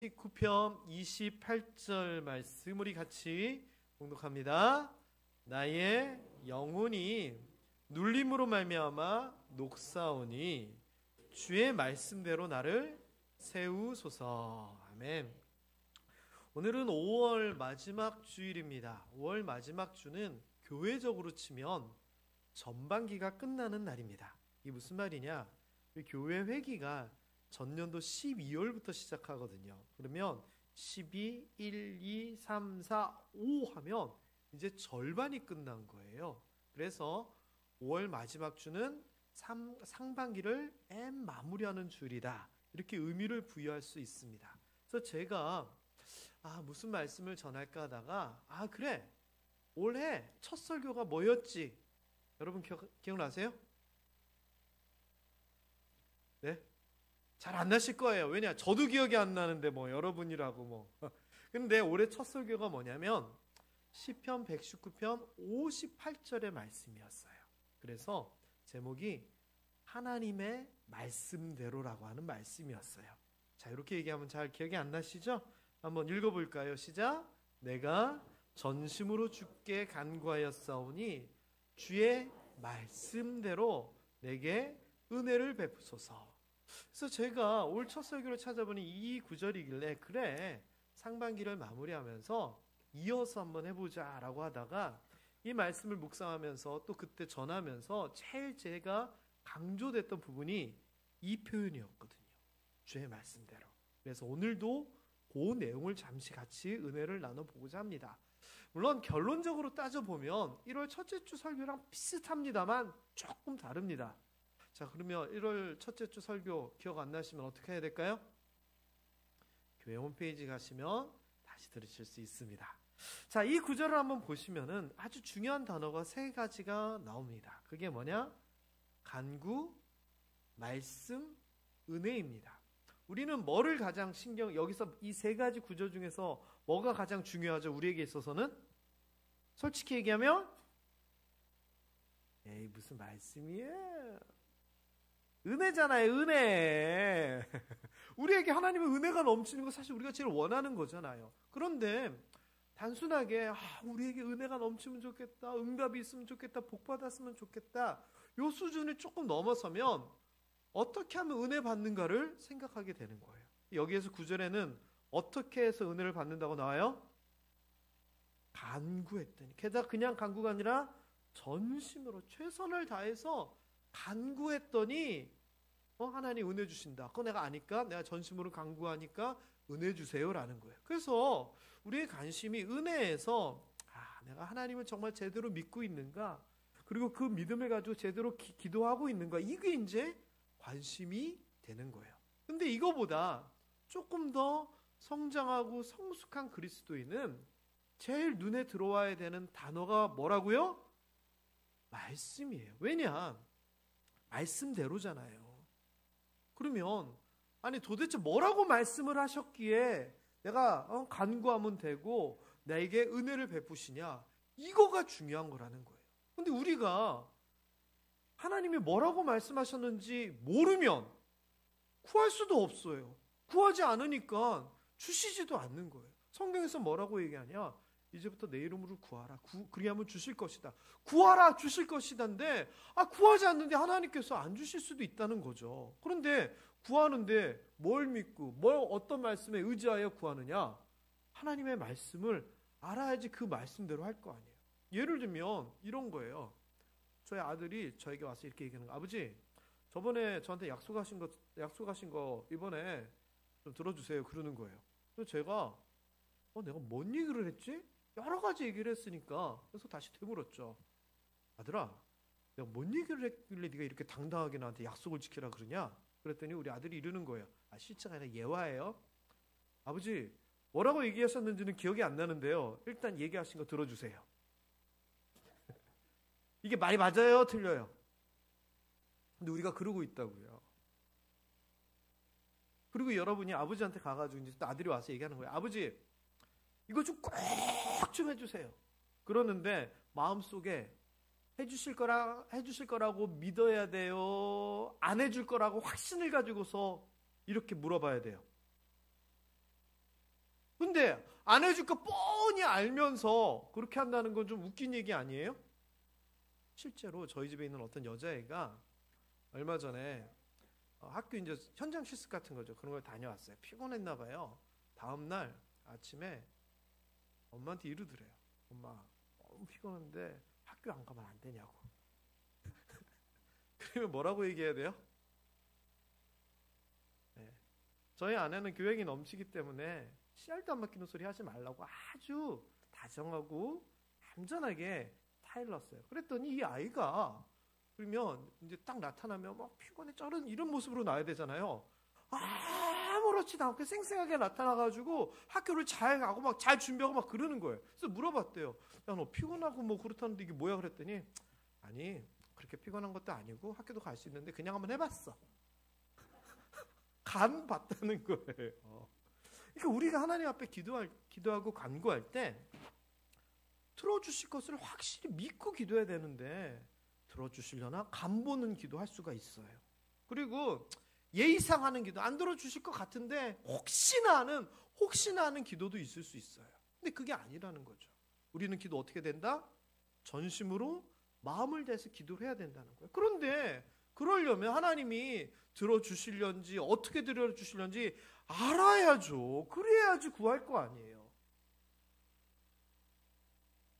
19편 28절 말씀 우리 같이 봉독합니다. 나의 영혼이 눌림으로 말미암아 녹사오니 주의 말씀대로 나를 세우소서. 아멘. 오늘은 5월 마지막 주일입니다. 5월 마지막 주는 교회적으로 치면 전반기가 끝나는 날입니다. 이게 무슨 말이냐? 교회 회기가 전년도 12월부터 시작하거든요. 그러면 12, 1, 2, 3, 4, 5 하면 이제 절반이 끝난 거예요. 그래서 5월 마지막 주는 상반기를 마무리하는 주일이다. 이렇게 의미를 부여할 수 있습니다. 그래서 제가 무슨 말씀을 전할까 하다가 그래, 올해 첫 설교가 뭐였지? 여러분 기억나세요? 네? 잘 안 나실 거예요. 왜냐? 저도 기억이 안 나는데 여러분이라고 근데 올해 첫 설교가 뭐냐면 시편 119편 58절의 말씀이었어요. 그래서 제목이 하나님의 말씀대로라고 하는 말씀이었어요. 자, 이렇게 얘기하면 잘 기억이 안 나시죠? 한번 읽어볼까요? 시작. 내가 전심으로 주께 간구하였사오니 주의 말씀대로 내게 은혜를 베푸소서. 그래서 제가 올 첫 설교를 찾아보니 이 구절이길래 그래, 상반기를 마무리하면서 이어서 한번 해보자 라고 하다가 이 말씀을 묵상하면서 또 그때 전하면서 제일 제가 강조됐던 부분이 이 표현이었거든요. 주의 말씀대로. 그래서 오늘도 그 내용을 잠시 같이 은혜를 나눠보고자 합니다. 물론 결론적으로 따져보면 1월 첫째 주 설교랑 비슷합니다만 조금 다릅니다. 자, 그러면 1월 첫째 주 설교 기억 안 나시면 어떻게 해야 될까요? 교회 홈페이지 가시면 다시 들으실 수 있습니다. 자, 이 구절을 한번 보시면은 아주 중요한 단어가 세 가지가 나옵니다. 그게 뭐냐? 간구, 말씀, 은혜입니다. 우리는 뭐를 가장 여기서 이 세 가지 구절 중에서 뭐가 가장 중요하죠? 우리에게 있어서는? 솔직히 얘기하면 무슨 말씀이에요? 은혜잖아요, 은혜. 우리에게 하나님의 은혜가 넘치는 거 사실 우리가 제일 원하는 거잖아요. 그런데 단순하게 우리에게 은혜가 넘치면 좋겠다, 응답이 있으면 좋겠다, 복 받았으면 좋겠다, 요 수준을 조금 넘어서면 어떻게 하면 은혜 받는가를 생각하게 되는 거예요. 여기에서 9절에는 어떻게 해서 은혜를 받는다고 나와요? 간구했더니. 게다가 그냥 간구가 아니라 전심으로 최선을 다해서 간구했더니 하나님 은혜 주신다. 그거 내가 아니까, 내가 전심으로 간구하니까 은혜 주세요라는 거예요. 그래서 우리의 관심이 은혜에서 내가 하나님을 정말 제대로 믿고 있는가, 그리고 그 믿음을 가지고 제대로 기도하고 있는가, 이게 이제 관심이 되는 거예요. 근데 이거보다 조금 더 성장하고 성숙한 그리스도인은 제일 눈에 들어와야 되는 단어가 뭐라고요? 말씀이에요. 왜냐? 말씀대로잖아요. 그러면 도대체 뭐라고 말씀을 하셨기에 내가 간구하면 되고 나에게 은혜를 베푸시냐, 이거가 중요한 거라는 거예요. 근데 우리가 하나님이 뭐라고 말씀하셨는지 모르면 구할 수도 없어요. 구하지 않으니까 주시지도 않는 거예요. 성경에서 뭐라고 얘기하냐? 이제부터 내 이름으로 구하라. 그리하면 주실 것이다. 구하라, 주실 것이다인데 구하지 않는데 하나님께서 안 주실 수도 있다는 거죠. 그런데 구하는데 뭘 믿고 어떤 말씀에 의지하여 구하느냐? 하나님의 말씀을 알아야지 그 말씀대로 할 거 아니에요. 예를 들면 이런 거예요. 저희 아들이 저에게 와서 이렇게 얘기하는 거예요. 아버지, 저번에 저한테 약속하신 거 이번에 좀 들어주세요. 그러는 거예요. 그래서 제가 내가 뭔 얘기를 했지? 여러 가지 얘기를 했으니까 그래서 다시 되물었죠. 아들아, 내가 뭔 얘기를 했길래 네가 이렇게 당당하게 나한테 약속을 지키라 그러냐? 그랬더니 우리 아들이 이러는 거예요. 실제가 아니라 예화예요. 아버지, 뭐라고 얘기하셨는지는 기억이 안 나는데요, 일단 얘기하신 거 들어주세요. 이게 말이 맞아요? 틀려요? 근데 우리가 그러고 있다고요. 그리고 여러분이 아버지한테 가가지고 이제 또 아들이 와서 얘기하는 거예요. 아버지, 이거 좀 꼭 좀 해주세요. 그러는데 마음속에 해주실 거라고 믿어야 돼요? 안 해줄 거라고 확신을 가지고서 이렇게 물어봐야 돼요. 그런데 안 해줄 거 뻔히 알면서 그렇게 한다는 건 좀 웃긴 얘기 아니에요? 실제로 저희 집에 있는 어떤 여자애가 얼마 전에 학교 이제 현장 실습 같은 거죠. 그런 걸 다녀왔어요. 피곤했나 봐요. 다음 날 아침에 엄마한테 이러더래요. 엄마, 너무 피곤한데 학교 안 가면 안 되냐고. 그러면 뭐라고 얘기해야 돼요? 네. 저희 아내는 교양이 넘치기 때문에 씨알도 안 막히는 소리 하지 말라고 아주 다정하고 얌전하게 타일렀어요. 그랬더니 이 아이가 그러면 이제 딱 나타나면 막 피곤해 쩔은 이런 모습으로 나야 되잖아요. 아무렇지도 않게 쌩쌩하게 나타나가지고 학교를 잘 가고 막 잘 준비하고 막 그러는 거예요. 그래서 물어봤대요. 야, 너 피곤하고 뭐 그렇다는데 이게 뭐야? 그랬더니 아니 그렇게 피곤한 것도 아니고 학교도 갈 수 있는데 그냥 한번 해봤어. 간 봤다는 거예요. 그러니까 우리가 하나님 앞에 기도하고 간구할 때 들어주실 것을 확실히 믿고 기도해야 되는데 들어주시려나 간 보는 기도할 수가 있어요. 그리고 예의상 하는 기도 안 들어주실 것 같은데 혹시나 하는 기도도 있을 수 있어요. 근데 그게 아니라는 거죠. 우리는 기도 어떻게 된다? 전심으로 마음을 다해서 기도를 해야 된다는 거예요. 그런데 그러려면 하나님이 들어주시려는지 어떻게 들어주시려는지 알아야죠. 그래야지 구할 거 아니에요.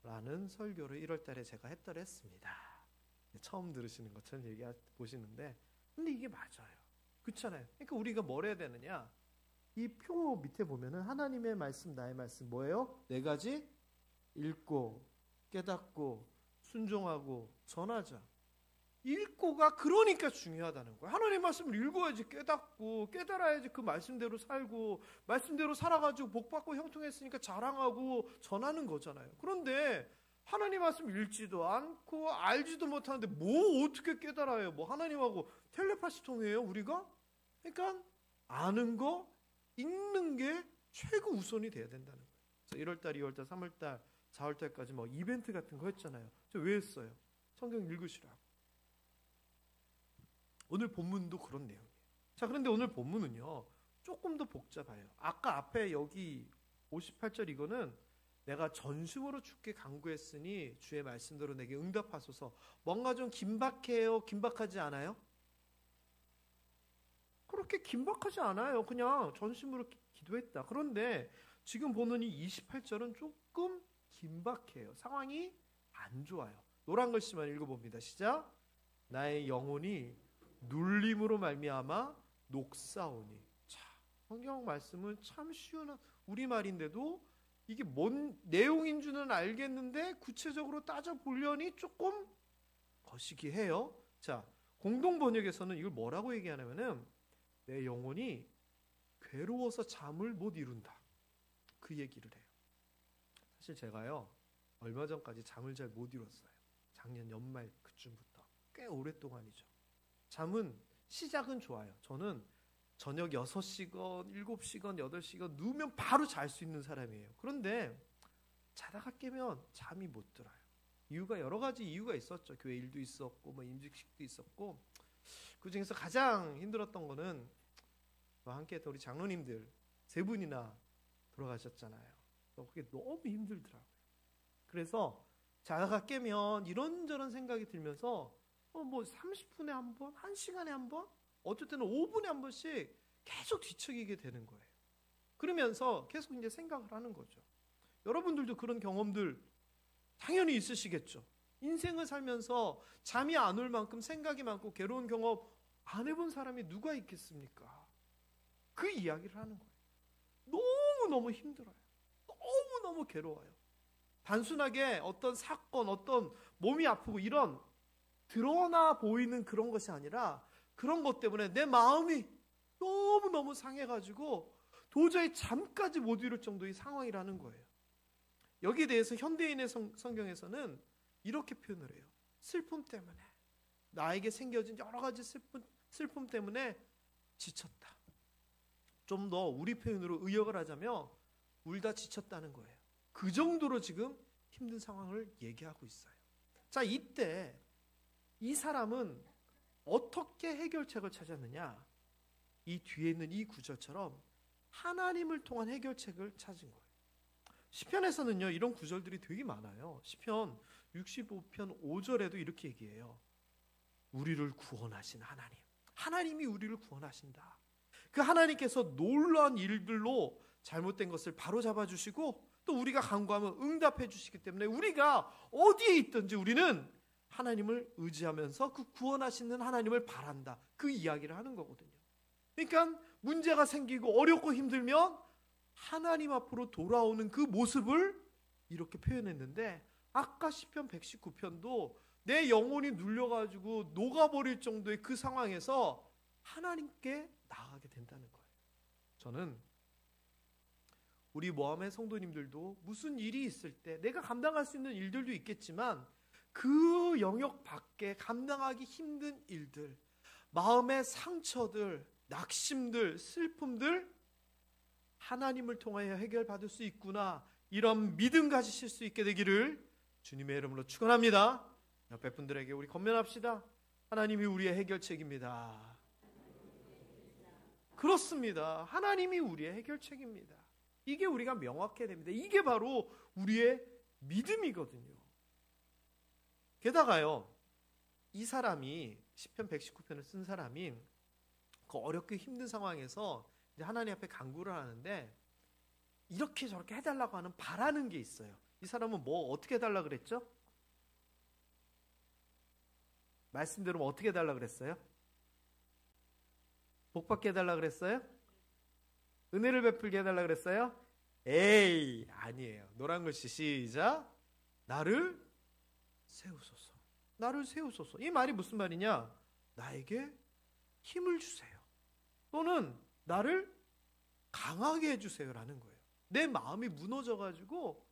라는 설교를 1월 달에 제가 했더랬습니다. 처음 들으시는 것처럼 보시는데 근데 이게 맞아요. 그렇잖아요. 그러니까 우리가 뭘 해야 되느냐? 이 표 밑에 보면은 하나님의 말씀, 나의 말씀 뭐예요? 4가지 읽고 깨닫고 순종하고 전하자. 읽고가 그러니까 중요하다는 거예요. 하나님 말씀을 읽어야지 깨닫고 깨달아야지 그 말씀대로 살고 말씀대로 살아가지고 복받고 형통했으니까 자랑하고 전하는 거잖아요. 그런데 하나님 말씀 읽지도 않고 알지도 못하는데 뭐 어떻게 깨달아요? 뭐 하나님하고 텔레파시 통해요 우리가? 그러니까 아는 거 읽는 게 최고 우선이 돼야 된다는 거예요. 그래서 1월달, 2월달, 3월달, 4월달까지 뭐 이벤트 같은 거 했잖아요. 저 왜 했어요? 성경 읽으시라고. 오늘 본문도 그런 내용이에요. 자, 그런데 오늘 본문은요 조금 더 복잡해요. 아까 앞에 여기 58절 이거는 내가 전심으로 주께 간구했으니 주의 말씀대로 내게 응답하소서. 뭔가 좀 긴박해요? 긴박하지 않아요? 그렇게 긴박하지 않아요. 그냥 전심으로 기도했다. 그런데 지금 보는 이 28절은 조금 긴박해요. 상황이 안 좋아요. 노란 글씨만 읽어봅니다. 시작. 나의 영혼이 눌림으로 말미암아 녹사오니. 자, 성경 말씀은 참 쉬운 우리말인데도 이게 뭔 내용인 줄은 알겠는데 구체적으로 따져보려니 조금 거시기 해요. 자, 공동번역에서는 이걸 뭐라고 얘기하냐면은 내 영혼이 괴로워서 잠을 못 이룬다. 그 얘기를 해요. 사실 제가요 얼마 전까지 잠을 잘 못 이뤘어요. 작년 연말 그쯤부터 꽤 오랫동안이죠. 잠은 시작은 좋아요. 저는 저녁 6시간, 7시간, 8시간 누우면 바로 잘 수 있는 사람이에요. 그런데 자다가 깨면 잠이 못 들어요. 이유가 여러 가지 이유가 있었죠. 교회 일도 있었고 뭐 임직식도 있었고 그중에서 가장 힘들었던 거는 저와 함께 했던 우리 장로님들 3분이나 돌아가셨잖아요. 그게 너무 힘들더라고요. 그래서 자다가 깨면 이런저런 생각이 들면서 뭐 30분에 한 번, 1시간에 한 번, 어쩔 때는 5분에 한 번씩 계속 뒤척이게 되는 거예요. 그러면서 계속 이제 생각을 하는 거죠. 여러분들도 그런 경험들 당연히 있으시겠죠. 인생을 살면서 잠이 안 올 만큼 생각이 많고 괴로운 경험 안 해본 사람이 누가 있겠습니까? 그 이야기를 하는 거예요. 너무너무 힘들어요. 너무너무 괴로워요. 단순하게 어떤 사건, 어떤 몸이 아프고 이런 드러나 보이는 그런 것이 아니라 그런 것 때문에 내 마음이 너무너무 상해가지고 도저히 잠까지 못 이룰 정도의 상황이라는 거예요. 여기에 대해서 현대인의 성경에서는 이렇게 표현을 해요. 슬픔 때문에 나에게 생겨진 여러 가지 슬픔 때문에 지쳤다. 좀 더 우리 표현으로 의역을 하자면 울다 지쳤다는 거예요. 그 정도로 지금 힘든 상황을 얘기하고 있어요. 자, 이때 이 사람은 어떻게 해결책을 찾았느냐? 이 뒤에 있는 이 구절처럼 하나님을 통한 해결책을 찾은 거예요. 시편에서는요 이런 구절들이 되게 많아요. 시편 65편 5절에도 이렇게 얘기해요. 우리를 구원하신 하나님, 하나님이 우리를 구원하신다. 그 하나님께서 놀라운 일들로 잘못된 것을 바로 잡아주시고 또 우리가 간구하면 응답해 주시기 때문에 우리가 어디에 있든지 우리는 하나님을 의지하면서 그 구원하시는 하나님을 바란다. 그 이야기를 하는 거거든요. 그러니까 문제가 생기고 어렵고 힘들면 하나님 앞으로 돌아오는 그 모습을 이렇게 표현했는데 아까 시편 119편도 내 영혼이 눌려가지고 녹아버릴 정도의 그 상황에서 하나님께 나아가게 된다는 거예요. 저는 우리 모함의 성도님들도 무슨 일이 있을 때 내가 감당할 수 있는 일들도 있겠지만 그 영역 밖에 감당하기 힘든 일들, 마음의 상처들, 낙심들, 슬픔들 하나님을 통하여 해결받을 수 있구나, 이런 믿음 가지실 수 있게 되기를 주님의 이름으로 축원합니다. 옆에 분들에게 우리 권면합시다. 하나님이 우리의 해결책입니다. 그렇습니다. 하나님이 우리의 해결책입니다. 이게 우리가 명확해야 됩니다. 이게 바로 우리의 믿음이거든요. 게다가요, 이 사람이 시편 119편을 쓴 사람이 그 어렵고 힘든 상황에서 이제 하나님 앞에 간구를 하는데 이렇게 저렇게 해달라고 하는 바라는 게 있어요. 이 사람은 뭐 어떻게 해달라 그랬죠? 말씀대로 어떻게 해달라 그랬어요? 복 받게 해달라 그랬어요? 은혜를 베풀게 해달라 그랬어요? 에이, 아니에요. 노란 글씨 시작. 나를 세우소서. 나를 세우소서. 이 말이 무슨 말이냐? 나에게 힘을 주세요. 또는 나를 강하게 해주세요라는 거예요. 내 마음이 무너져가지고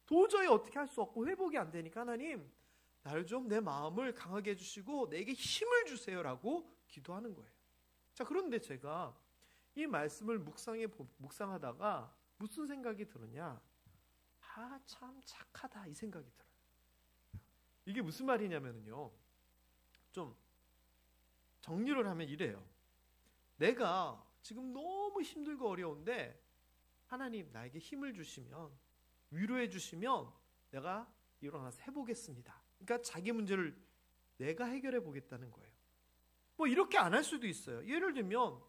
도저히 어떻게 할 수 없고 회복이 안 되니까 하나님, 나를 좀 내 마음을 강하게 해주시고 내게 힘을 주세요라고 기도하는 거예요. 자, 그런데 제가 이 말씀을 묵상하다가 무슨 생각이 들었냐? 아, 참 착하다, 이 생각이 들어요. 이게 무슨 말이냐면요, 좀 정리를 하면 이래요. 내가 지금 너무 힘들고 어려운데 하나님 나에게 힘을 주시면, 위로해 주시면 내가 일어나서 해보겠습니다. 그러니까 자기 문제를 내가 해결해 보겠다는 거예요. 뭐 이렇게 안 할 수도 있어요. 예를 들면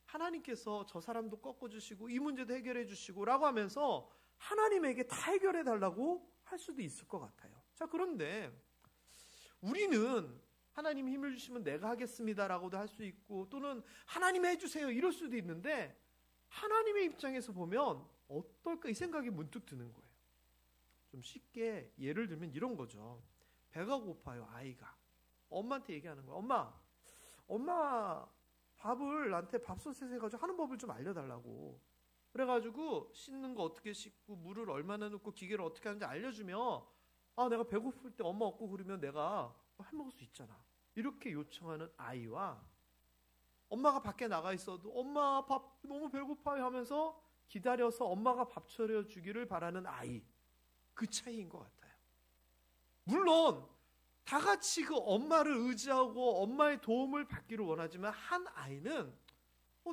하나님께서 저 사람도 꺾어주시고 이 문제도 해결해 주시고 라고 하면서 하나님에게 다 해결해 달라고 할 수도 있을 것 같아요. 자, 그런데 우리는 하나님 힘을 주시면 내가 하겠습니다라고도 할 수 있고, 또는 하나님 해주세요 이럴 수도 있는데 하나님의 입장에서 보면 어떨까 이 생각이 문득 드는 거예요. 좀 쉽게 예를 들면 이런 거죠. 배가 고파요. 아이가 엄마한테 얘기하는 거야. 엄마 밥을 나한테 밥솥에 해가지고 하는 법을 좀 알려달라고. 그래가지고 씻는 거 어떻게 씻고 물을 얼마나 넣고 기계를 어떻게 하는지 알려주면 내가 배고플 때 엄마 없고 그러면 내가 해먹을 수 있잖아. 이렇게 요청하는 아이와 엄마가 밖에 나가 있어도 엄마 밥 너무 배고파요 하면서 기다려서 엄마가 밥 차려주기를 바라는 아이, 그 차이인 것 같아요. 물론 다 같이 그 엄마를 의지하고 엄마의 도움을 받기를 원하지만 한 아이는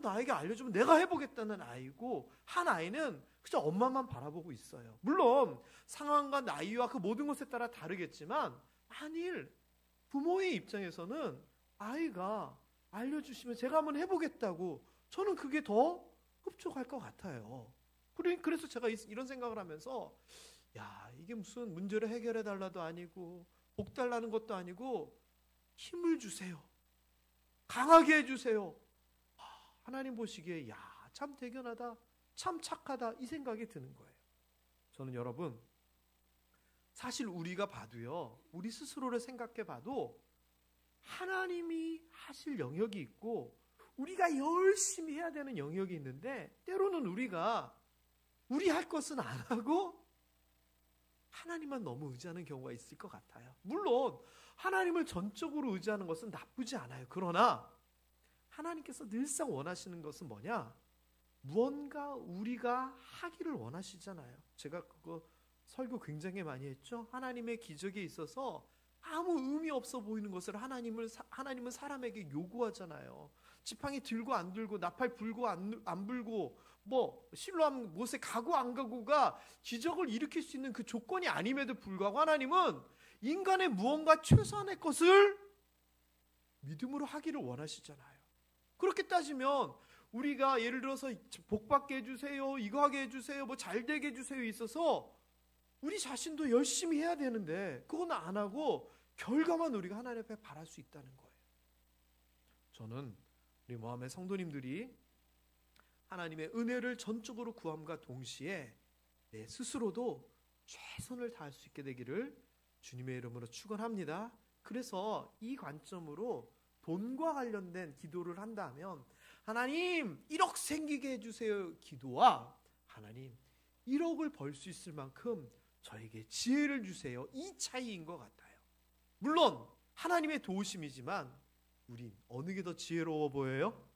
나에게 알려주면 내가 해보겠다는 아이고, 한 아이는 그저 엄마만 바라보고 있어요. 물론 상황과 나이와 그 모든 것에 따라 다르겠지만 만일 부모의 입장에서는 아이가 알려주시면 제가 한번 해보겠다고, 저는 그게 더 흡족할 것 같아요. 그래서 제가 이런 생각을 하면서 이게 무슨 문제를 해결해 달라도 아니고 복 달라는 것도 아니고 힘을 주세요, 강하게 해주세요. 하나님 보시기에 참 대견하다, 참 착하다, 이 생각이 드는 거예요. 저는 여러분, 사실 우리가 봐도요, 우리 스스로를 생각해 봐도 하나님이 하실 영역이 있고 우리가 열심히 해야 되는 영역이 있는데, 때로는 우리가 우리 할 것은 안 하고 하나님만 너무 의지하는 경우가 있을 것 같아요. 물론 하나님을 전적으로 의지하는 것은 나쁘지 않아요. 그러나 하나님께서 늘상 원하시는 것은 뭐냐? 무언가 우리가 하기를 원하시잖아요. 제가 그거 설교 굉장히 많이 했죠. 하나님의 기적에 있어서 아무 의미 없어 보이는 것을 하나님은 사람에게 요구하잖아요. 지팡이 들고 안 들고, 나팔 불고 안 불고, 뭐 실로암 못에 가고 안 가고가 기적을 일으킬 수 있는 그 조건이 아님에도 불구하고 하나님은 인간의 무언가 최소한의 것을 믿음으로 하기를 원하시잖아요. 그렇게 따지면 우리가 예를 들어서 복 받게 해주세요, 이거 하게 해주세요, 뭐 잘 되게 해주세요 있어서 우리 자신도 열심히 해야 되는데 그건 안 하고 결과만 우리가 하나님 앞에 바랄 수 있다는 거예요. 저는 우리 모함의 성도님들이 하나님의 은혜를 전적으로 구함과 동시에 내 스스로도 최선을 다할 수 있게 되기를 주님의 이름으로 축원합니다. 그래서 이 관점으로 돈과 관련된 기도를 한다면 하나님 1억 생기게 해주세요 기도와 하나님 1억을 벌 수 있을 만큼 저에게 지혜를 주세요, 이 차이인 것 같아요. 물론 하나님의 도우심이지만 우린 어느 게 더 지혜로워 보여요?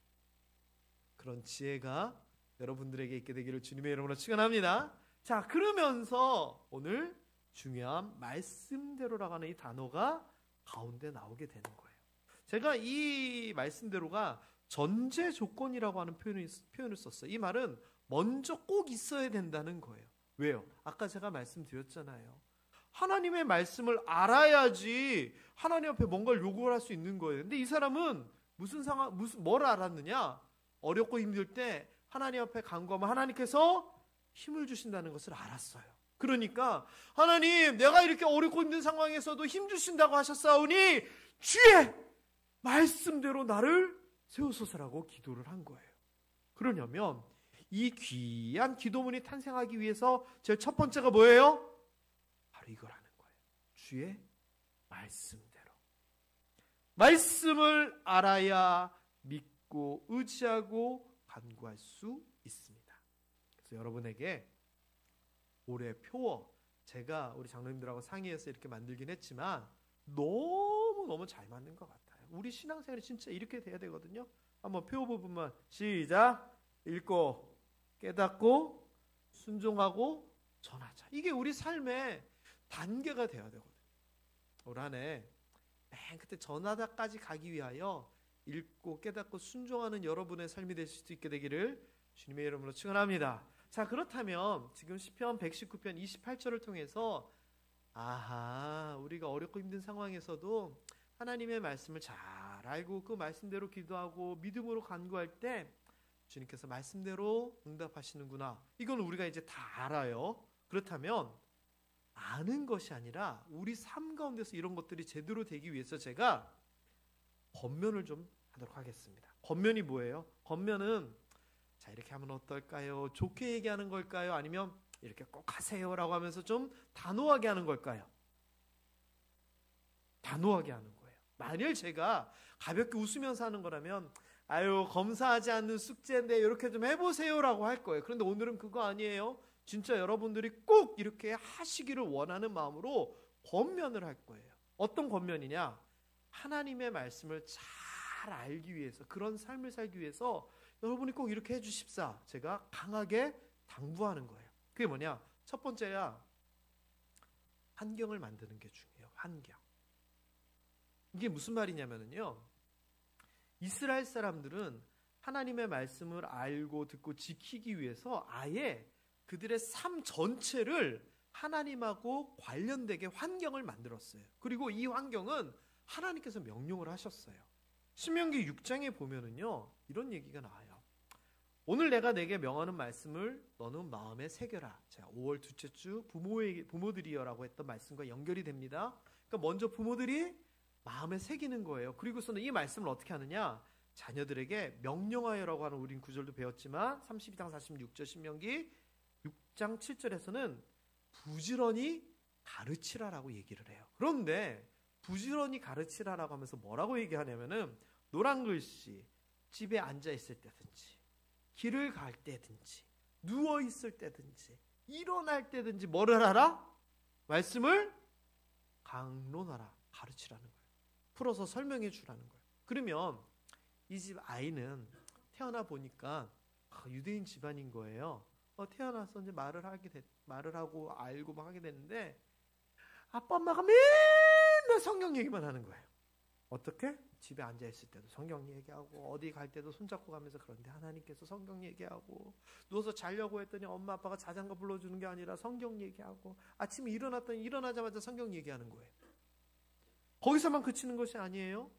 그런 지혜가 여러분들에게 있게 되기를 주님의 이름으로 축원합니다. 자, 그러면서 오늘 중요한 말씀대로라고 하는 이 단어가 가운데 나오게 되는 거예요. 제가 이 말씀대로가 전제 조건이라고 하는 표현을 썼어요. 이 말은 먼저 꼭 있어야 된다는 거예요. 왜요? 아까 제가 말씀드렸잖아요. 하나님의 말씀을 알아야지 하나님 앞에 뭔가를 요구를 할 수 있는 거예요. 근데 이 사람은 뭘 알았느냐? 어렵고 힘들 때 하나님 앞에 간구하면 하나님께서 힘을 주신다는 것을 알았어요. 그러니까 하나님, 내가 이렇게 어렵고 힘든 상황에서도 힘 주신다고 하셨사오니 주의 말씀대로 나를 세우소서라고 기도를 한 거예요. 그러냐면 이 귀한 기도문이 탄생하기 위해서 제일 첫 번째가 뭐예요? 바로 이거라는 거예요. 주의 말씀대로. 말씀을 알아야 믿고 의지하고 간구할 수 있습니다. 그래서 여러분에게 올해 표어, 제가 우리 장로님들하고 상의해서 이렇게 만들긴 했지만 너무너무 잘 맞는 것 같아요. 우리 신앙생활이 진짜 이렇게 돼야 되거든요. 한번 표어 부분만 시작. 읽고 깨닫고 순종하고 전하자. 이게 우리 삶의 단계가 돼야 되거든요. 올 한 해 맨 그때 전하다까지 가기 위하여 읽고 깨닫고 순종하는 여러분의 삶이 될 수 있게 되기를 주님의 이름으로 축원합니다. 자, 그렇다면 지금 시편 119편 28절을 통해서 우리가 어렵고 힘든 상황에서도 하나님의 말씀을 잘 알고 그 말씀대로 기도하고 믿음으로 간구할 때 주님께서 말씀대로 응답하시는구나. 이건 우리가 이제 다 알아요. 그렇다면 아는 것이 아니라 우리 삶 가운데서 이런 것들이 제대로 되기 위해서 제가 권면을 좀 하도록 하겠습니다. 권면이 뭐예요? 권면은 자, 이렇게 하면 어떨까요? 좋게 얘기하는 걸까요? 아니면 이렇게 꼭 하세요라고 하면서 좀 단호하게 하는 걸까요? 단호하게 하는 거예요. 만일 제가 가볍게 웃으면서 하는 거라면 검사하지 않는 숙제인데 이렇게 좀 해보세요라고 할 거예요. 그런데 오늘은 그거 아니에요. 진짜 여러분들이 꼭 이렇게 하시기를 원하는 마음으로 권면을 할 거예요. 어떤 권면이냐? 하나님의 말씀을 잘 알기 위해서, 그런 삶을 살기 위해서 여러분이 꼭 이렇게 해주십사. 제가 강하게 당부하는 거예요. 그게 뭐냐? 첫 번째야, 환경을 만드는 게 중요해요. 환경. 이게 무슨 말이냐면요, 이스라엘 사람들은 하나님의 말씀을 알고 듣고 지키기 위해서 아예 그들의 삶 전체를 하나님하고 관련되게 환경을 만들었어요. 그리고 이 환경은 하나님께서 명령을 하셨어요. 신명기 6장에 보면은요, 이런 얘기가 나와요. 오늘 내가 내게 명하는 말씀을 너는 마음에 새겨라. 자, 5월 둘째 주 부모들이여라고 했던 말씀과 연결이 됩니다. 그러니까 먼저 부모들이 마음에 새기는 거예요. 그리고서는 이 말씀을 어떻게 하느냐? 자녀들에게 명령하여라고 하는 우린 구절도 배웠지만 32장 46절 신명기 6장 7절에서는 부지런히 가르치라라고 얘기를 해요. 그런데 부지런히 가르치라라고 하면서 뭐라고 얘기하냐면은 노란 글씨, 집에 앉아 있을 때든지 길을 갈 때든지 누워 있을 때든지 일어날 때든지 뭐를 하라? 말씀을 강론하라. 가르치라는 거예요. 풀어서 설명해 주라는 거예요. 그러면 이 집 아이는 태어나 보니까 유대인 집안인 거예요. 태어나서 이제 말을 하고 알고 막 하게 됐는데 아빠 엄마가 맨날 성경 얘기만 하는 거예요. 어떻게? 집에 앉아있을 때도 성경 얘기하고 어디 갈 때도 손잡고 가면서 그런데 하나님께서 성경 얘기하고 누워서 자려고 했더니 엄마 아빠가 자장가 불러주는 게 아니라 성경 얘기하고 아침에 일어났더니 일어나자마자 성경 얘기하는 거예요. 거기서만 그치는 것이 아니에요.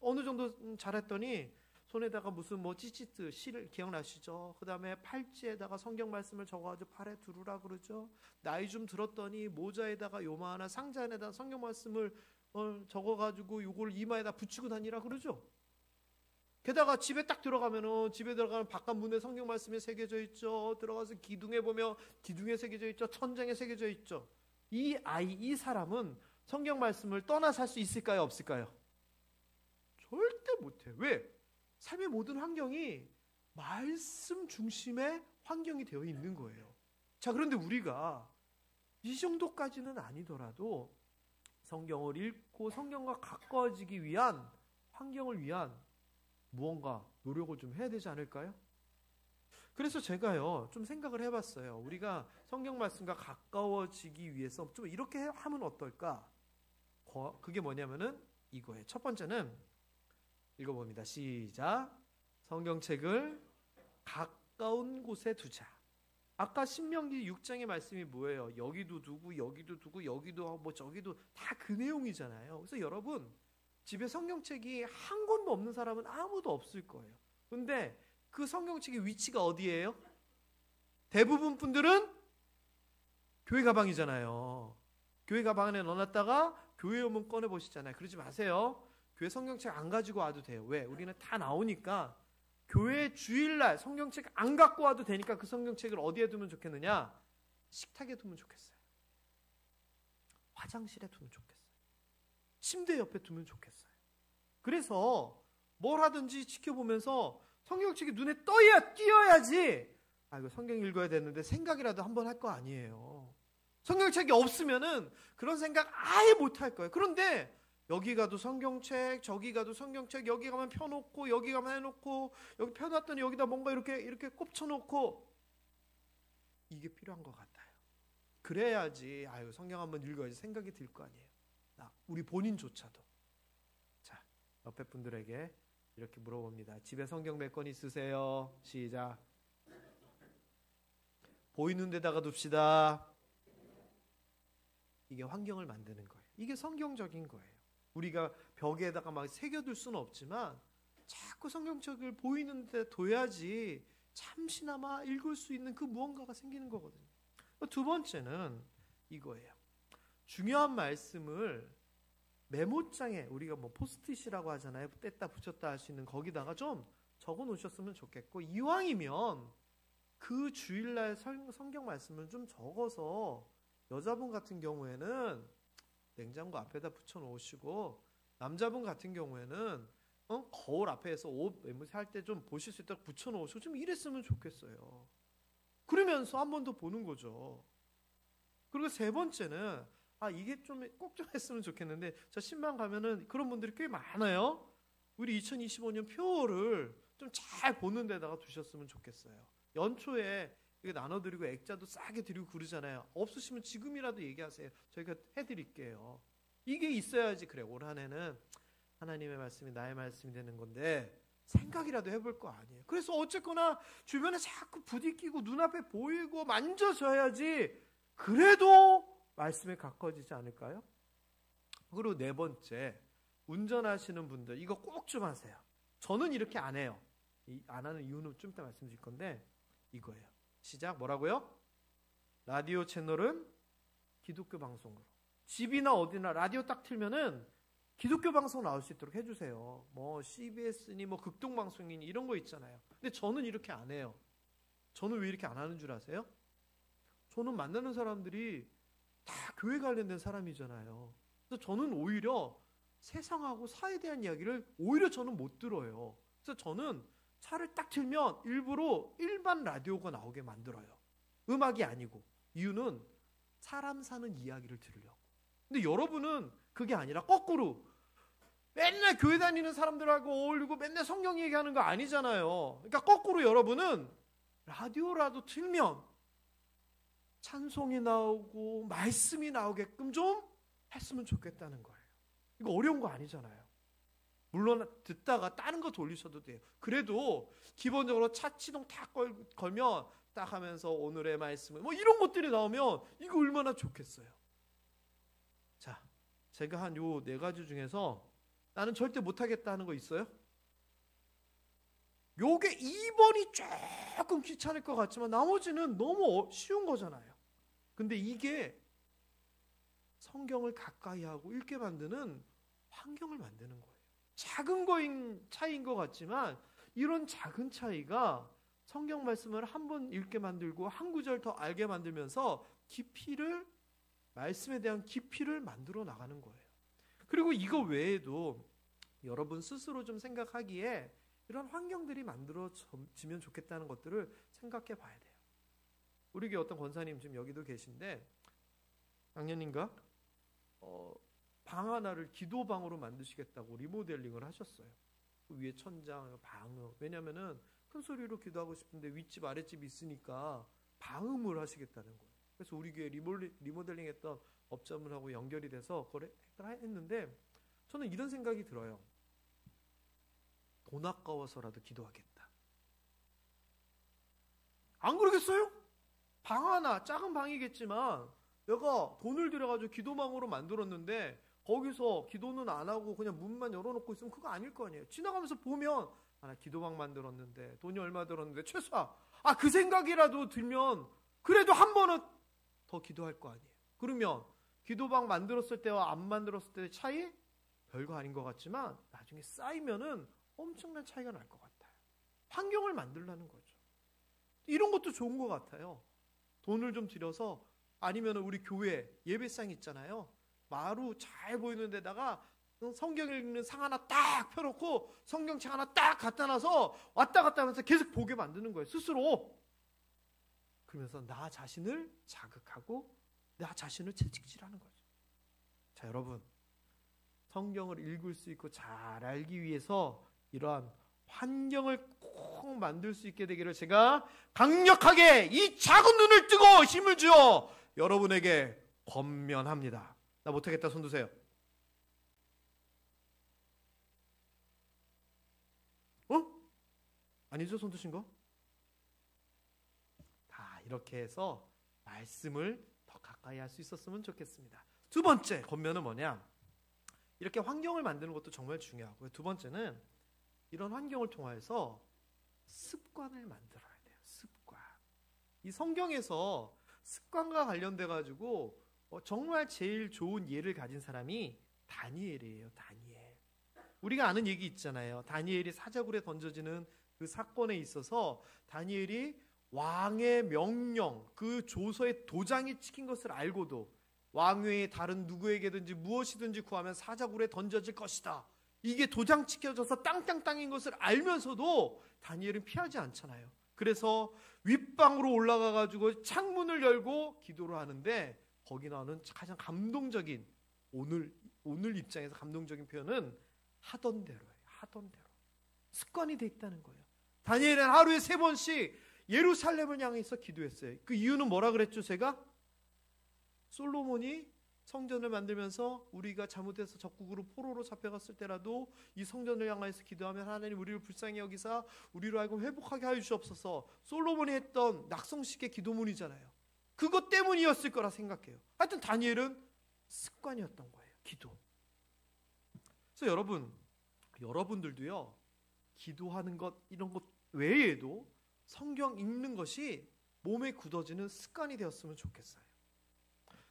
어느 정도 잘했더니 손에다가 무슨 뭐 찌찌뜨 실 기억나시죠? 그 다음에 팔찌에다가 성경 말씀을 적어가지고 팔에 두르라 그러죠. 나이 좀 들었더니 모자에다가 요만한 상자 안에다 성경 말씀을 적어가지고 요걸 이마에다 붙이고 다니라 그러죠. 게다가 집에 딱 들어가면은 집에 들어가면 바깥 문에 성경 말씀이 새겨져 있죠. 들어가서 기둥에 보면 기둥에 새겨져 있죠. 천장에 새겨져 있죠. 이 사람은 성경 말씀을 떠나 살 수 있을까요? 없을까요? 절대 못해. 왜? 삶의 모든 환경이 말씀 중심의 환경이 되어 있는 거예요. 자, 그런데 우리가 이 정도까지는 아니더라도 성경을 읽고 성경과 가까워지기 위한 환경을 위한 무언가 노력을 좀 해야 되지 않을까요? 그래서 제가요 좀 생각을 해봤어요. 우리가 성경 말씀과 가까워지기 위해서 좀 이렇게 하면 어떨까? 그게 뭐냐면은 이거예요. 첫 번째는 읽어봅니다. 시작. 성경책을 가까운 곳에 두자. 아까 신명기 6장의 말씀이 뭐예요? 여기도 두고 여기도 두고 여기도 뭐 저기도 다 그 내용이잖아요. 그래서 여러분 집에 성경책이 한 권도 없는 사람은 아무도 없을 거예요. 근데 그 성경책의 위치가 어디예요? 대부분 분들은 교회 가방이잖아요. 교회 가방 안에 넣어놨다가 교회 오면 꺼내보시잖아요. 그러지 마세요. 교회 성경책 안 가지고 와도 돼요. 왜? 우리는 다 나오니까 교회 주일날 성경책 안 갖고 와도 되니까 그 성경책을 어디에 두면 좋겠느냐? 식탁에 두면 좋겠어요. 화장실에 두면 좋겠어요. 침대 옆에 두면 좋겠어요. 그래서 뭘 하든지 지켜보면서 성경책이 눈에 띄어야지 이거 성경 읽어야 되는데 생각이라도 한번 할 거 아니에요. 성경책이 없으면은 그런 생각 아예 못 할 거예요. 그런데 여기 가도 성경책, 저기 가도 성경책, 여기 가면 펴놓고, 여기 가면 해놓고, 여기 펴놨더니 여기다 뭔가 이렇게 꼽쳐놓고, 이게 필요한 것 같아요. 그래야지, 성경 한번 읽어야지 생각이 들 거 아니에요. 우리 본인조차도. 자, 옆에 분들에게 이렇게 물어봅니다. 집에 성경 몇 권 있으세요? 시작. 보이는 데다가 둡시다. 이게 환경을 만드는 거예요. 이게 성경적인 거예요. 우리가 벽에다가 막 새겨둘 수는 없지만 자꾸 성경책을 보이는 데 둬야지 잠시나마 읽을 수 있는 그 무언가가 생기는 거거든요. 두 번째는 이거예요. 중요한 말씀을 메모장에 우리가 뭐 포스트잇이라고 하잖아요. 뗐다 붙였다 할 수 있는 거기다가 좀 적어 놓으셨으면 좋겠고, 이왕이면 그 주일날 성경 말씀을 좀 적어서 여자분 같은 경우에는 냉장고 앞에다 붙여 놓으시고, 남자분 같은 경우에는 거울 앞에서 옷 매무새 할 때 좀 보실 수 있도록 붙여 놓으시고 좀 이랬으면 좋겠어요. 그러면서 한 번 더 보는 거죠. 그리고 세 번째는 이게 좀 꼭 좀 했으면 좋겠는데, 저 신방 가면은 그런 분들이 꽤 많아요. 우리 2025년 표를 좀 잘 보는 데다가 두셨으면 좋겠어요. 연초에 이거 나눠드리고 액자도 싸게 드리고 그러잖아요. 없으시면 지금이라도 얘기하세요. 저희가 해드릴게요. 이게 있어야지 그래 올 한 해는 하나님의 말씀이 나의 말씀이 되는 건데 생각이라도 해볼 거 아니에요. 그래서 어쨌거나 주변에 자꾸 부딪히고 눈앞에 보이고 만져져야지 그래도 말씀에 가까워지지 않을까요? 그리고 네 번째, 운전하시는 분들 이거 꼭 좀 하세요. 저는 이렇게 안 해요. 안 하는 이유는 좀 이따 말씀드릴 건데 이거예요. 시작. 뭐라고요? 라디오 채널은 기독교 방송으로. 집이나 어디나 라디오 딱 틀면은 기독교 방송 나올 수 있도록 해주세요. 뭐 CBS니 뭐 극동방송이니 이런 거 있잖아요. 근데 저는 이렇게 안 해요. 저는 왜 이렇게 안 하는 줄 아세요? 저는 만나는 사람들이 다 교회 관련된 사람이잖아요. 그래서 저는 오히려 세상하고 사회에 대한 이야기를 오히려 저는 못 들어요. 그래서 저는 차를 딱 틀면 일부러 일반 라디오가 나오게 만들어요. 음악이 아니고. 이유는 사람 사는 이야기를 들으려고. 근데 여러분은 그게 아니라 거꾸로 맨날 교회 다니는 사람들하고 어울리고 맨날 성경 얘기하는 거 아니잖아요. 그러니까 거꾸로 여러분은 라디오라도 틀면 찬송이 나오고 말씀이 나오게끔 좀 했으면 좋겠다는 거예요. 이거 어려운 거 아니잖아요. 물론 듣다가 다른 거 돌리셔도 돼요. 그래도 기본적으로 차 시동 딱 걸면 딱 하면서 오늘의 말씀은 뭐 이런 것들이 나오면 이거 얼마나 좋겠어요. 자, 제가 한 요 4가지 중에서 나는 절대 못하겠다 하는 거 있어요? 요게 2번이 조금 귀찮을 것 같지만 나머지는 너무 쉬운 거잖아요. 근데 이게 성경을 가까이 하고 읽게 만드는 환경을 만드는 거예요. 작은 거인 차이인 것 같지만 이런 작은 차이가 성경 말씀을 한 번 읽게 만들고 한 구절 더 알게 만들면서 말씀에 대한 깊이를 만들어 나가는 거예요. 그리고 이거 외에도 여러분 스스로 좀 생각하기에 이런 환경들이 만들어지면 좋겠다는 것들을 생각해 봐야 돼요. 우리 교회 어떤 권사님 지금 여기도 계신데 작년인가 방 하나를 기도방으로 만드시겠다고 리모델링을 하셨어요. 그 위에 천장, 방음. 왜냐면은 큰 소리로 기도하고 싶은데 윗집 아랫집 있으니까 방음을 하시겠다는 거예요. 그래서 우리 교회 리모델링 했던 업자분하고 연결이 돼서 그걸 했는데 저는 이런 생각이 들어요. 돈 아까워서라도 기도하겠다. 안 그러겠어요? 방 하나, 작은 방이겠지만 내가 돈을 들여가지고 기도방으로 만들었는데 거기서 기도는 안 하고 그냥 문만 열어놓고 있으면 그거 아닐 거 아니에요. 지나가면서 보면 나 기도방 만들었는데 돈이 얼마 들었는데 최소한 그 생각이라도 들면 그래도 한 번은 더 기도할 거 아니에요. 그러면 기도방 만들었을 때와 안 만들었을 때의 차이 별거 아닌 것 같지만 나중에 쌓이면은 엄청난 차이가 날 것 같아요. 환경을 만들라는 거죠. 이런 것도 좋은 것 같아요. 돈을 좀 들여서 아니면 우리 교회 예배상 있잖아요. 마루 잘 보이는 데다가 성경 읽는 상 하나 딱 펴놓고 성경책 하나 딱 갖다 놔서 왔다 갔다 하면서 계속 보게 만드는 거예요. 스스로. 그러면서 나 자신을 자극하고 나 자신을 채찍질하는 거죠. 자, 여러분. 성경을 읽을 수 있고 잘 알기 위해서 이러한 환경을 꼭 만들 수 있게 되기를 제가 강력하게 이 작은 눈을 뜨고 힘을 주어 여러분에게 권면합니다. 나 못하겠다 손 드세요. 아니죠? 손 드신 거? 다 이렇게 해서 말씀을 더 가까이 할 수 있었으면 좋겠습니다. 두 번째 권면은 뭐냐? 이렇게 환경을 만드는 것도 정말 중요하고요. 두 번째는 이런 환경을 통해서 습관을 만들어야 돼요. 습관. 이 성경에서 습관과 관련돼 가지고 정말 제일 좋은 예를 가진 사람이 다니엘이에요. 다니엘. 우리가 아는 얘기 있잖아요. 다니엘이 사자굴에 던져지는 그 사건에 있어서 다니엘이 왕의 명령, 그 조서에 도장이 찍힌 것을 알고도 왕외에 다른 누구에게든지 무엇이든지 구하면 사자굴에 던져질 것이다. 이게 도장 찍혀져서 땅땅땅인 것을 알면서도 다니엘은 피하지 않잖아요. 그래서 윗방으로 올라가 가지고 창문을 열고 기도를 하는데 거기 나오는 가장 감동적인 오늘 입장에서 감동적인 표현은 하던 대로예요. 하던 대로. 습관이 돼 있다는 거예요. 다니엘은 하루에 3번씩 예루살렘을 향해서 기도했어요. 그 이유는 뭐라 그랬죠, 제가? 솔로몬이 성전을 만들면서 우리가 잘못해서 적국으로 포로로 잡혀갔을 때라도 이 성전을 향하여서 기도하면 하나님 우리를 불쌍히 여기사 우리로 하여금 회복하게 하여 주시옵소서. 솔로몬이 했던 낙성식의 기도문이잖아요. 그것 때문이었을 거라 생각해요. 하여튼 다니엘은 습관이었던 거예요. 기도. 그래서 여러분들도요. 기도하는 것 이런 것 외에도 성경 읽는 것이 몸에 굳어지는 습관이 되었으면 좋겠어요.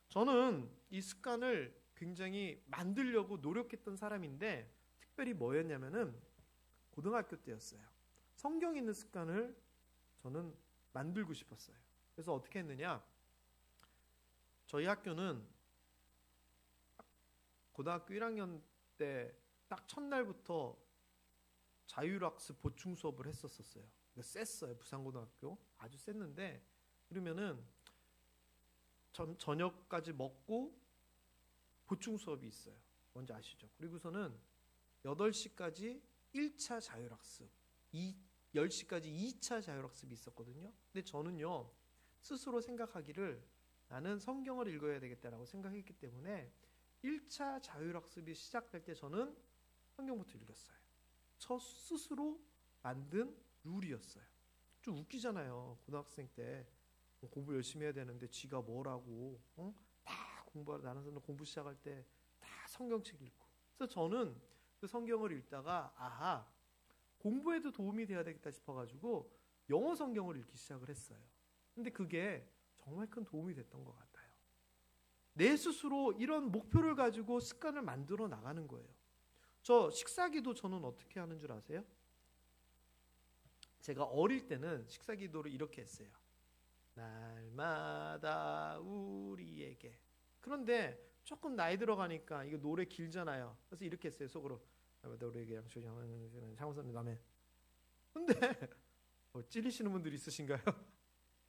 저는 이 습관을 굉장히 만들려고 노력했던 사람인데 특별히 뭐였냐면은 고등학교 때였어요. 성경 읽는 습관을 저는 만들고 싶었어요. 그래서 어떻게 했느냐? 저희 학교는 고등학교 1학년 때 딱 첫날부터 자율학습 보충 수업을 했었어요. 셌어요. 부산고등학교. 아주 셌는데 그러면은 저녁까지 먹고 보충 수업이 있어요. 뭔지 아시죠? 그리고서는 8시까지 1차 자율학습, 10시까지 2차 자율학습이 있었거든요. 근데 저는요, 스스로 생각하기를 나는 성경을 읽어야 되겠다라고 생각했기 때문에 1차 자율학습이 시작될 때 저는 성경부터 읽었어요. 저 스스로 만든 룰이었어요. 좀 웃기잖아요. 고등학생 때 공부 열심히 해야 되는데 지가 뭐라고 다 공부하러 나는 사람 공부 시작할 때 다 성경책 읽고. 그래서 저는 그 성경을 읽다가 아하, 공부에도 도움이 돼야 되겠다 싶어가지고 영어 성경을 읽기 시작을 했어요. 근데 그게 정말 큰 도움이 됐던 것 같아요. 내 스스로 이런 목표를 가지고 습관을 만들어 나가는 거예요. 저 식사기도 저는 어떻게 하는 줄 아세요? 제가 어릴 때는 식사기도를 이렇게 했어요. 날마다 우리에게. 그런데 조금 나이 들어가니까 이거 노래 길잖아요. 그래서 이렇게 했어요. 속으로. 날마다 우리에게 양식을 장원사님 아멘. 근데 찔리시는 분들이 있으신가요?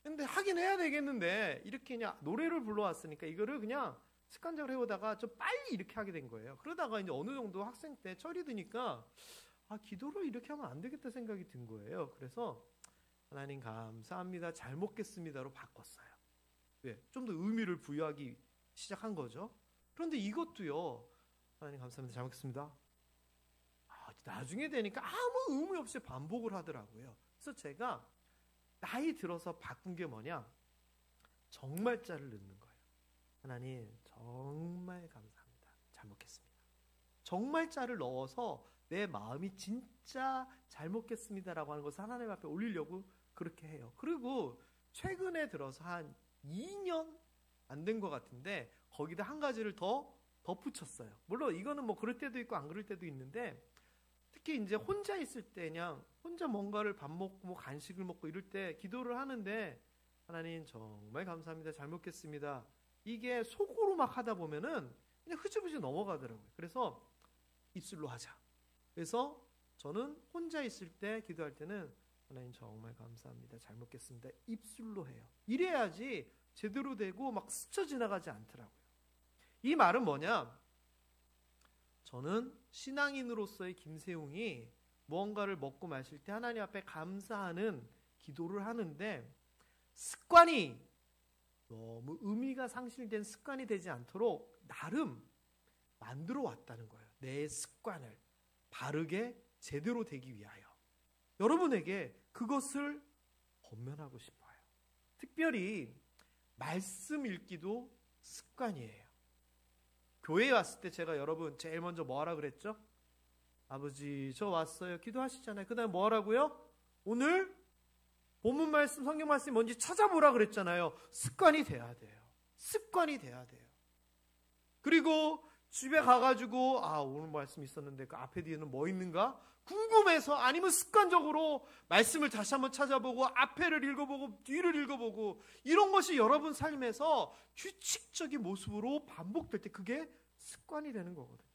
근데 하긴 해야 되겠는데 이렇게 그냥 노래를 불러왔으니까 이거를 그냥 습관적으로 해오다가 좀 빨리 이렇게 하게 된 거예요. 그러다가 이제 어느 정도 학생 때 철이 드니까 기도를 이렇게 하면 안 되겠다 생각이 든 거예요. 그래서 하나님 감사합니다. 잘 먹겠습니다로 바꿨어요. 왜? 좀 더 의미를 부여하기 시작한 거죠. 그런데 이것도요. 하나님 감사합니다. 잘 먹겠습니다. 나중에 되니까 아무 의미 없이 반복을 하더라고요. 그래서 제가 나이 들어서 바꾼 게 뭐냐? 정말자를 넣는 거예요. 하나님 정말 감사합니다. 잘 먹겠습니다. 정말자를 넣어서 내 마음이 진짜 잘 먹겠습니다라고 하는 것을 하나님 앞에 올리려고 그렇게 해요. 그리고 최근에 들어서 한 2년 안 된 것 같은데 거기다 한 가지를 더 덧붙였어요. 물론 이거는 뭐 그럴 때도 있고 안 그럴 때도 있는데 특히 이제 혼자 있을 때 그냥 혼자 뭔가를 밥 먹고 뭐 간식을 먹고 이럴 때 기도를 하는데 하나님 정말 감사합니다. 잘 먹겠습니다. 이게 속으로 막 하다 보면은 그냥 흐지부지 넘어가더라고요. 그래서 입술로 하자. 그래서 저는 혼자 있을 때 기도할 때는 하나님 정말 감사합니다. 잘 먹겠습니다. 입술로 해요. 이래야지 제대로 되고 막 스쳐 지나가지 않더라고요. 이 말은 뭐냐? 저는 신앙인으로서의 김세웅이 무언가를 먹고 마실 때 하나님 앞에 감사하는 기도를 하는데 습관이 너무 의미가 상실된 습관이 되지 않도록 나름 만들어 왔다는 거예요. 내 습관을 바르게 제대로 되기 위하여. 여러분에게 그것을 권면하고 싶어요. 특별히 말씀 읽기도 습관이에요. 교회에 왔을 때 제가 여러분 제일 먼저 뭐 하라 그랬죠? 아버지 저 왔어요. 기도하시잖아요. 그 다음에 뭐 하라고요? 오늘 본문 말씀, 성경 말씀이 뭔지 찾아보라 그랬잖아요. 습관이 돼야 돼요. 습관이 돼야 돼요. 그리고 집에 가가지고 오늘 말씀 있었는데 그 앞에 뒤에는 뭐 있는가? 궁금해서 아니면 습관적으로 말씀을 다시 한번 찾아보고 앞에를 읽어보고 뒤를 읽어보고 이런 것이 여러분 삶에서 규칙적인 모습으로 반복될 때 그게 습관이 되는 거거든요.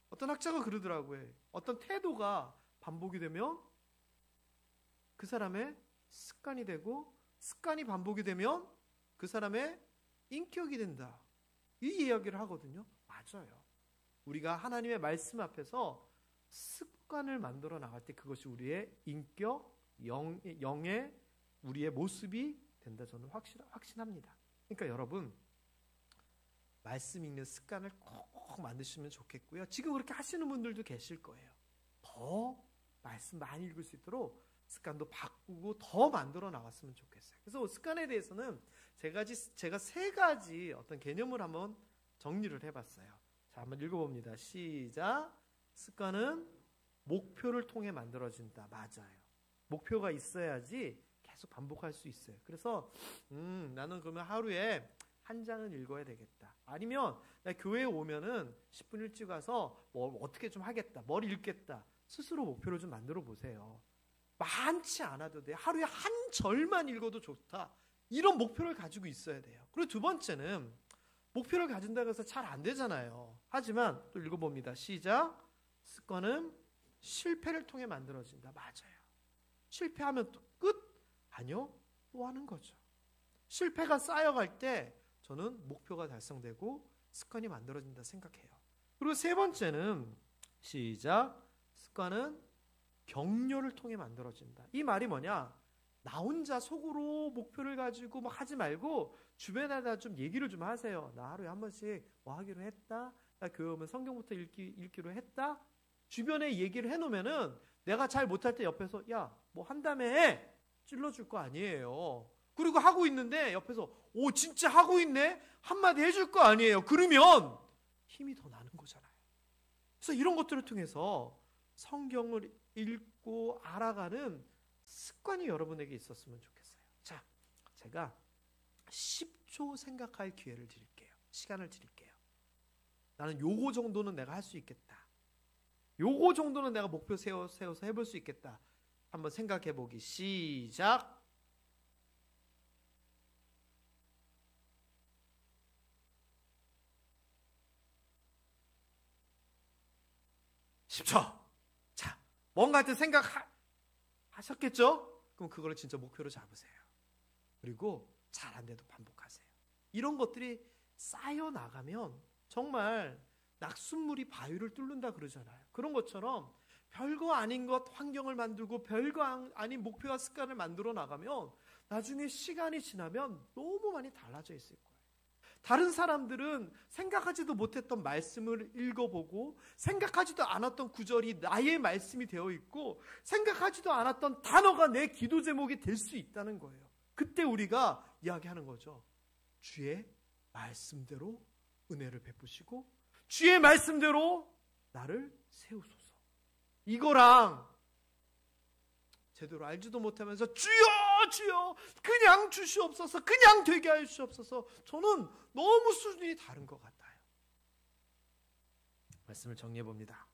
어떤 학자가 그러더라고요. 어떤 태도가 반복이 되면 그 사람의 습관이 되고 습관이 반복이 되면 그 사람의 인격이 된다. 이 이야기를 하거든요. 맞아요. 우리가 하나님의 말씀 앞에서 습관을 만들어 나갈 때 그것이 우리의 인격, 영의 우리의 모습이 된다. 저는 확신합니다. 그러니까 여러분 말씀 읽는 습관을 꼭 만드시면 좋겠고요. 지금 그렇게 하시는 분들도 계실 거예요. 더 말씀 많이 읽을 수 있도록 습관도 바꾸고 더 만들어 나갔으면 좋겠어요. 그래서 습관에 대해서는 제가 3가지 어떤 개념을 한번 정리를 해봤어요. 자, 한번 읽어봅니다. 시작. 습관은 목표를 통해 만들어진다. 맞아요. 목표가 있어야지 계속 반복할 수 있어요. 그래서 나는 그러면 하루에 1장은 읽어야 되겠다. 아니면 나 교회에 오면은 10분 일찍 와서 뭐 어떻게 좀 하겠다. 뭘 읽겠다. 스스로 목표를 좀 만들어 보세요. 많지 않아도 돼요. 하루에 한 절만 읽어도 좋다. 이런 목표를 가지고 있어야 돼요. 그리고 두 번째는 목표를 가진다고 해서 잘 안 되잖아요. 하지만 또 읽어봅니다. 시작. 습관은 실패를 통해 만들어진다. 맞아요. 실패하면 또 끝? 아니요. 또 하는 거죠. 실패가 쌓여갈 때 저는 목표가 달성되고 습관이 만들어진다 생각해요. 그리고 세 번째는 시작. 습관은 격려를 통해 만들어진다. 이 말이 뭐냐? 나 혼자 속으로 목표를 가지고 막 하지 말고 주변에다 좀 얘기를 좀 하세요. 나 하루에 한 번씩 뭐 하기로 했다. 나 교회 오면 성경부터 읽기로 했다. 주변에 얘기를 해놓으면은 내가 잘 못할 때 옆에서 야, 뭐 한다며 찔러줄 거 아니에요. 그리고 하고 있는데 옆에서 오, 진짜 하고 있네? 한마디 해줄 거 아니에요. 그러면 힘이 더 나는 거잖아요. 그래서 이런 것들을 통해서 성경을 읽고 알아가는 습관이 여러분에게 있었으면 좋겠어요. 자, 제가 10초 생각할 기회를 드릴게요. 시간을 드릴게요. 나는 요거 정도는 내가 할 수 있겠다. 요거 정도는 내가 목표 세워서 해볼 수 있겠다. 한번 생각해 보기 시작. 10초. 자, 뭔가 하여튼 생각하셨겠죠? 그럼 그걸 진짜 목표로 잡으세요. 그리고 잘 안 돼도 반복하세요. 이런 것들이 쌓여 나가면 정말 낙숫물이 바위를 뚫는다 그러잖아요. 그런 것처럼 별거 아닌 것 환경을 만들고 별거 아닌 목표와 습관을 만들어 나가면 나중에 시간이 지나면 너무 많이 달라져 있을 거예요. 다른 사람들은 생각하지도 못했던 말씀을 읽어보고 생각하지도 않았던 구절이 나의 말씀이 되어 있고 생각하지도 않았던 단어가 내 기도 제목이 될 수 있다는 거예요. 그때 우리가 이야기하는 거죠. 주의 말씀대로 은혜를 베푸시고 주의 말씀대로 나를 세우소서. 이거랑 제대로 알지도 못하면서 주여 주여 그냥 주시옵소서, 그냥 되게 하여 주시옵소서. 저는 너무 수준이 다른 것 같아요. 말씀을 정리해 봅니다.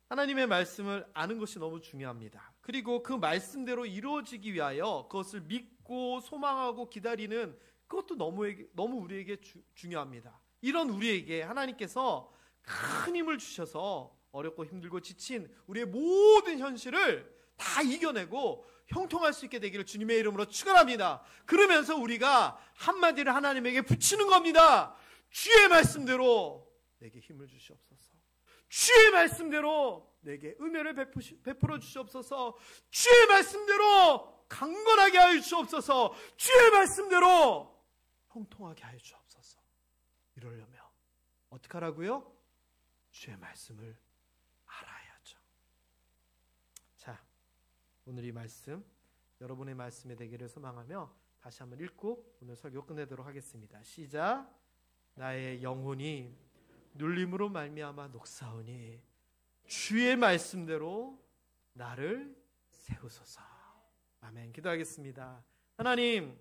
하나님의 말씀을 아는 것이 너무 중요합니다. 그리고 그 말씀대로 이루어지기 위하여 그것을 믿고 소망하고 기다리는 그것도 너무 우리에게 중요합니다. 이런 우리에게 하나님께서 큰 힘을 주셔서 어렵고 힘들고 지친 우리의 모든 현실을 다 이겨내고 형통할 수 있게 되기를 주님의 이름으로 축원합니다. 그러면서 우리가 한마디를 하나님에게 붙이는 겁니다. 주의 말씀대로 내게 힘을 주시옵소서. 주의 말씀대로 내게 은혜를 베풀어 주시옵소서. 주의 말씀대로 강건하게 하여 주시옵소서. 주의 말씀대로 형통하게 하여 주옵소서. 이러려면 어떻게 하라고요? 주의 말씀을 알아야죠. 자, 오늘 이 말씀 여러분의 말씀이 되기를 소망하며 다시 한번 읽고 오늘 설교 끝내도록 하겠습니다. 시작. 나의 영혼이 눌림으로 말미암아 녹사오니 주의 말씀대로 나를 세우소서. 아멘. 기도하겠습니다. 하나님,